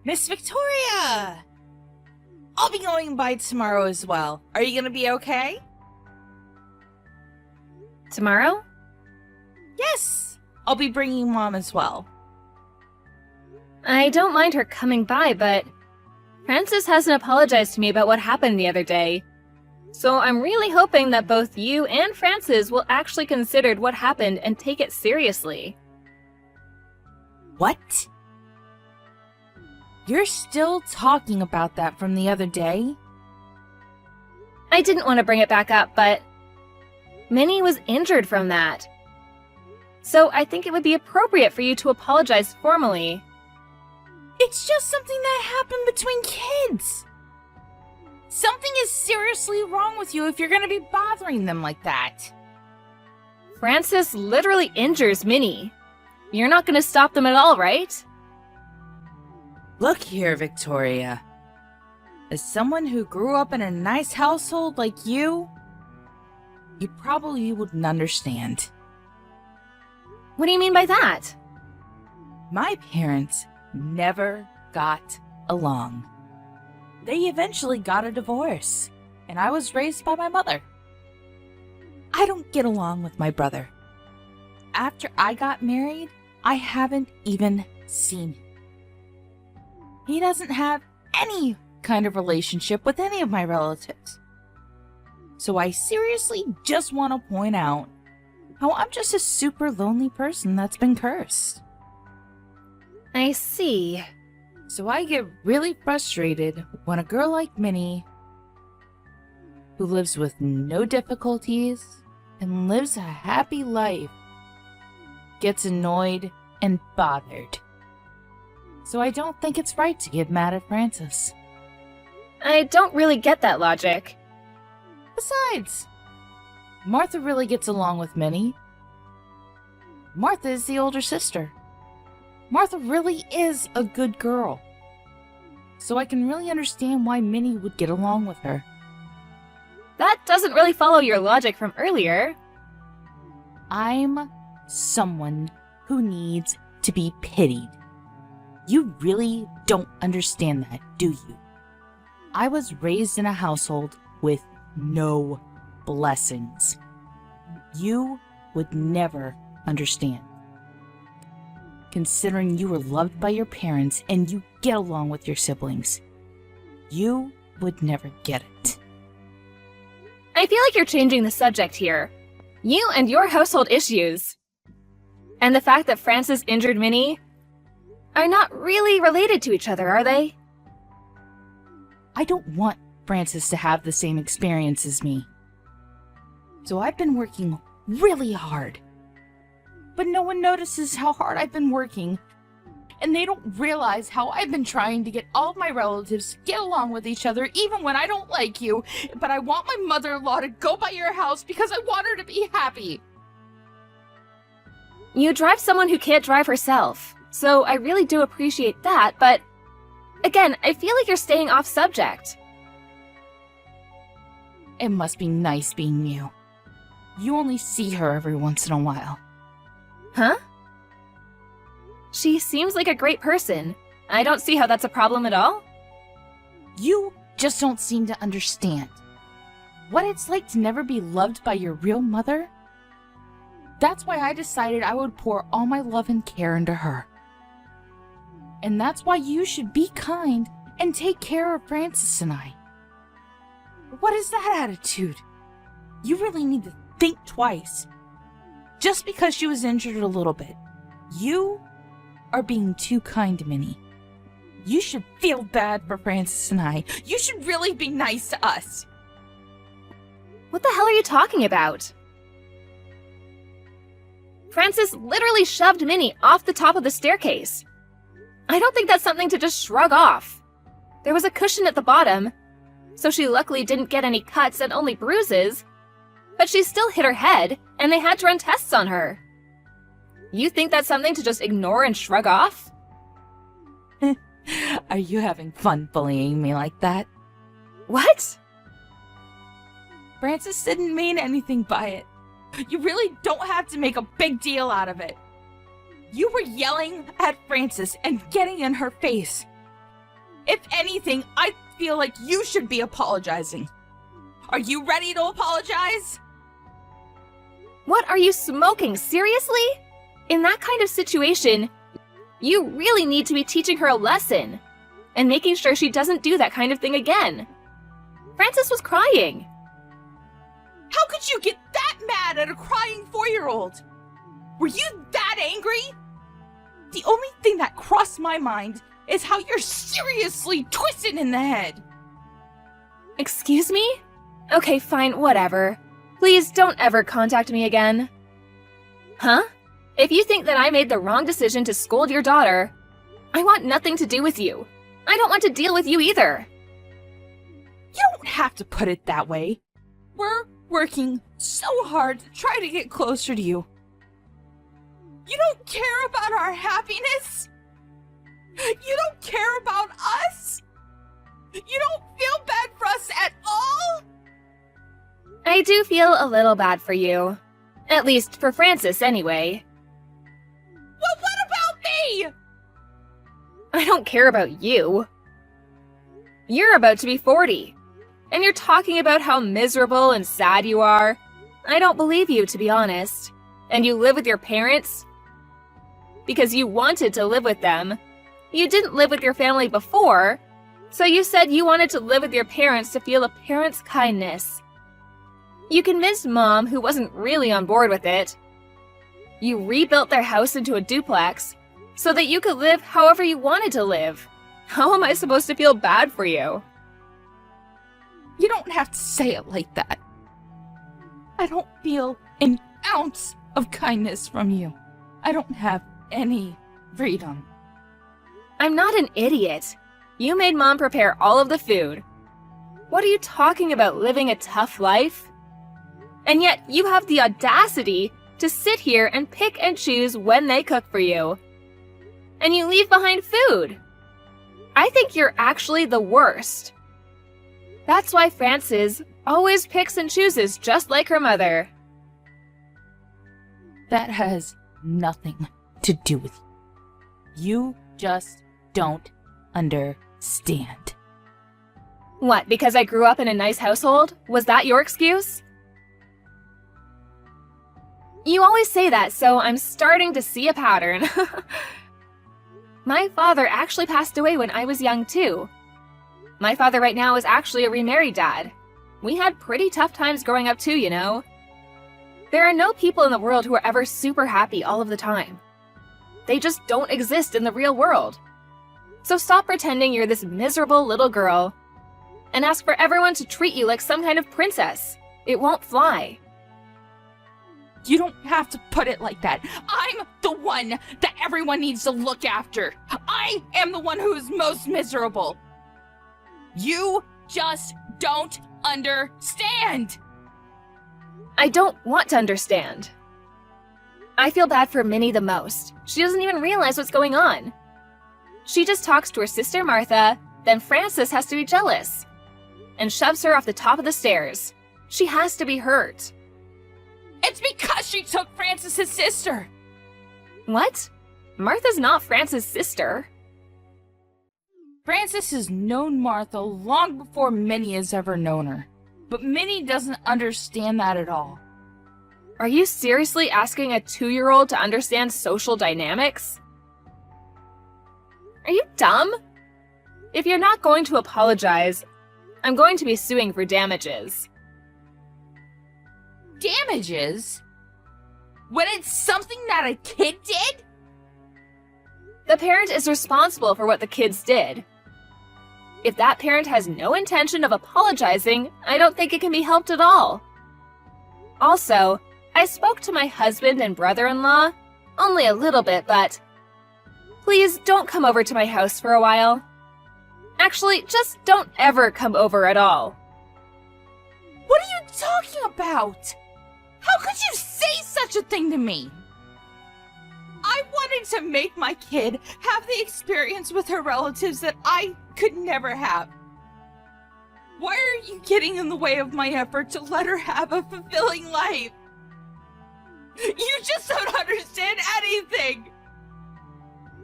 Miss Victoria! I'll be going by tomorrow as well. Are you gonna be okay? Tomorrow? Yes! I'll be bringing Mom as well. I don't mind her coming by, but Francis hasn't apologized to me about what happened the other day. So I'm really hoping that both you and Francis will actually consider what happened and take it seriously. What? You're still talking about that from the other day? I didn't want to bring it back up, but Minnie was injured from that. So I think it would be appropriate for you to apologize formally. It's just something that happened between kids. Something is seriously wrong with you if you're gonna be bothering them like that. Francis literally injures Minnie. You're not going to stop them at all, right? Look here, Victoria. As someone who grew up in a nice household like you probably wouldn't understand. What do you mean by that? My parents never got along. They eventually got a divorce, and I was raised by my mother. I don't get along with my brother. After I got married, I haven't even seen him. He doesn't have any kind of relationship with any of my relatives. So I seriously just want to point out how I'm just a super lonely person that's been cursed. I see. So I get really frustrated when a girl like Minnie, who lives with no difficulties and lives a happy life, gets annoyed and bothered. So I don't think it's right to get mad at Francis. I don't really get that logic. Besides, Martha really gets along with Minnie. Martha is the older sister. Martha really is a good girl. So I can really understand why Minnie would get along with her. That doesn't really follow your logic from earlier. I'm someone who needs to be pitied. You really don't understand that, do you? I was raised in a household with no blessings. You would never understand. Considering you were loved by your parents and you get along with your siblings, you would never get it. I feel like you're changing the subject here. You and your household issues. And the fact that Francis injured Minnie are not really related to each other, are they? I don't want Francis to have the same experience as me. So I've been working really hard. But no one notices how hard I've been working, and they don't realize how I've been trying to get all of my relatives to get along with each other even when I don't like you, but I want my mother-in-law to go by your house because I want her to be happy. You drive someone who can't drive herself, so I really do appreciate that, but again, I feel like you're staying off subject. It must be nice being you. You only see her every once in a while. Huh? She seems like a great person. I don't see how that's a problem at all. You just don't seem to understand what it's like to never be loved by your real mother. That's why I decided I would pour all my love and care into her. And that's why you should be kind and take care of Francis and I. What is that attitude? You really need to think twice. Just because she was injured a little bit, you are being too kind to Minnie. You should feel bad for Francis and I. You should really be nice to us. What the hell are you talking about? Francis literally shoved Minnie off the top of the staircase. I don't think that's something to just shrug off. There was a cushion at the bottom, so she luckily didn't get any cuts and only bruises, but she still hit her head, and they had to run tests on her. You think that's something to just ignore and shrug off? Are you having fun bullying me like that? What? Francis didn't mean anything by it. You really don't have to make a big deal out of it. You were yelling at Francis and getting in her face. If anything, I feel like you should be apologizing. Are you ready to apologize? What are you smoking? Seriously? In that kind of situation, you really need to be teaching her a lesson and making sure she doesn't do that kind of thing again. Frances was crying. How could you get that mad at a crying 4-year-old? Were you that angry? The only thing that crossed my mind is how you're seriously twisted in the head. Excuse me? Okay, fine, whatever. Please don't ever contact me again. Huh? If you think that I made the wrong decision to scold your daughter, I want nothing to do with you. I don't want to deal with you either. You don't have to put it that way. We're working so hard to try to get closer to you. You don't care about our happiness? You don't care about us? You don't feel bad for us at all? I do feel a little bad for you. At least for Frances, anyway. Well, what about me? I don't care about you. You're about to be 40, and you're talking about how miserable and sad you are. I don't believe you, to be honest. And you live with your parents? Because you wanted to live with them. You didn't live with your family before, so you said you wanted to live with your parents to feel a parent's kindness. You convinced Mom, who wasn't really on board with it. You rebuilt their house into a duplex so that you could live however you wanted to live. How am I supposed to feel bad for you? You don't have to say it like that. I don't feel an ounce of kindness from you. I don't have any freedom. I'm not an idiot. You made Mom prepare all of the food. What are you talking about, living a tough life? And yet you have the audacity to sit here and pick and choose when they cook for you. And you leave behind food. I think you're actually the worst. That's why Frances always picks and chooses just like her mother. That has nothing to do with you. You just don't understand. What, because I grew up in a nice household? Was that your excuse? You always say that, so I'm starting to see a pattern. My father actually passed away when I was young, too. My father right now is actually a remarried dad. We had pretty tough times growing up, too, you know. There are no people in the world who are ever super happy all of the time. They just don't exist in the real world. So stop pretending you're this miserable little girl and ask for everyone to treat you like some kind of princess. It won't fly. You don't have to put it like that. I'm the one that everyone needs to look after. I am the one who's most miserable. You just don't understand. I don't want to understand. I feel bad for Minnie the most. She doesn't even realize what's going on. She just talks to her sister Martha, then Frances has to be jealous and shoves her off the top of the stairs. She has to be hurt. It's because she took Francis's sister. What? Martha's not Frances' sister. Frances has known Martha long before Minnie has ever known her. But Minnie doesn't understand that at all. Are you seriously asking a 2-year-old to understand social dynamics? Are you dumb? If you're not going to apologize, I'm going to be suing for damages. Damages? When it's something that a kid did? The parent is responsible for what the kids did. If that parent has no intention of apologizing, I don't think it can be helped at all. Also, I spoke to my husband and brother-in-law, only a little bit, but please don't come over to my house for a while. Actually, just don't ever come over at all. What are you talking about? How could you say such a thing to me? I wanted to make my kid have the experience with her relatives that I could never have. Why are you getting in the way of my effort to let her have a fulfilling life? You just don't understand anything!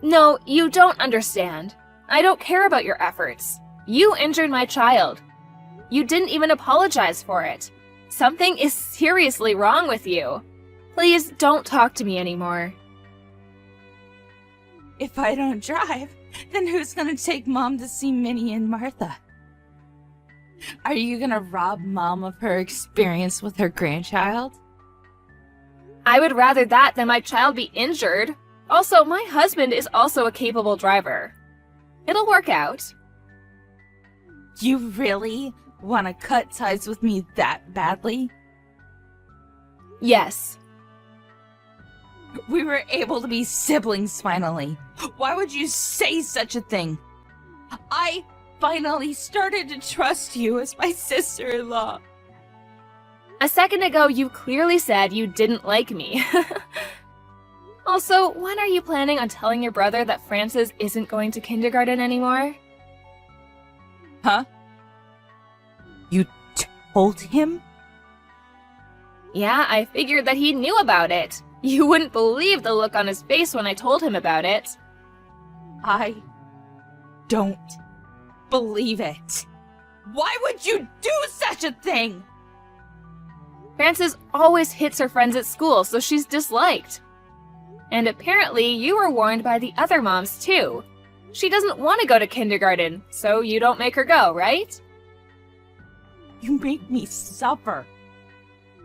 No, you don't understand. I don't care about your efforts. You injured my child. You didn't even apologize for it. Something is seriously wrong with you. Please don't talk to me anymore. If I don't drive, then who's gonna take Mom to see Minnie and Martha? Are you gonna rob Mom of her experience with her grandchild? I would rather that than my child be injured. Also, my husband is also a capable driver. It'll work out. You really want to cut ties with me that badly? Yes. We were able to be siblings finally. Why would you say such a thing? I finally started to trust you as my sister-in-law. A second ago, you clearly said you didn't like me. Also, when are you planning on telling your brother that Francis isn't going to kindergarten anymore? Huh? You told him? Yeah, I figured that he knew about it. You wouldn't believe the look on his face when I told him about it. I don't believe it. Why would you do such a thing? Frances always hits her friends at school, so she's disliked. And apparently you were warned by the other moms too. She doesn't want to go to kindergarten, so you don't make her go, right? You make me suffer.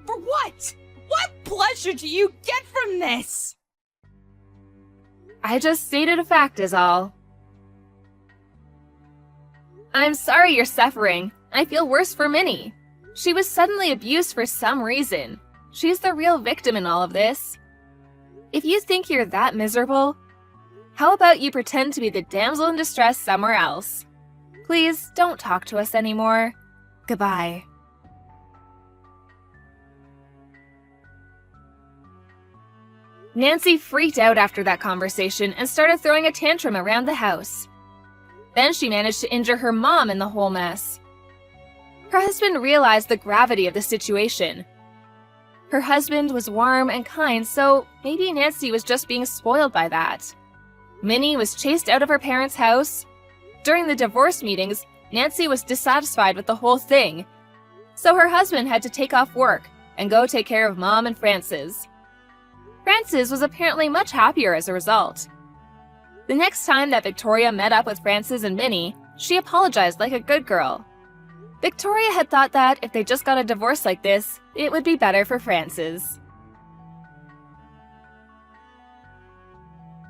For what? What pleasure do you get from this? I just stated a fact is all. I'm sorry you're suffering. I feel worse for Minnie. She was suddenly abused for some reason. She's the real victim in all of this. If you think you're that miserable, how about you pretend to be the damsel in distress somewhere else? Please don't talk to us anymore. Goodbye. Nancy freaked out after that conversation and started throwing a tantrum around the house. Then she managed to injure her mom in the whole mess. Her husband realized the gravity of the situation. Her husband was warm and kind, so maybe Nancy was just being spoiled by that. Minnie was chased out of her parents' house. During the divorce meetings, Nancy was dissatisfied with the whole thing, so her husband had to take off work and go take care of Mom and Frances. Frances was apparently much happier as a result. The next time that Victoria met up with Frances and Minnie, she apologized like a good girl. Victoria had thought that if they just got a divorce like this, it would be better for Frances.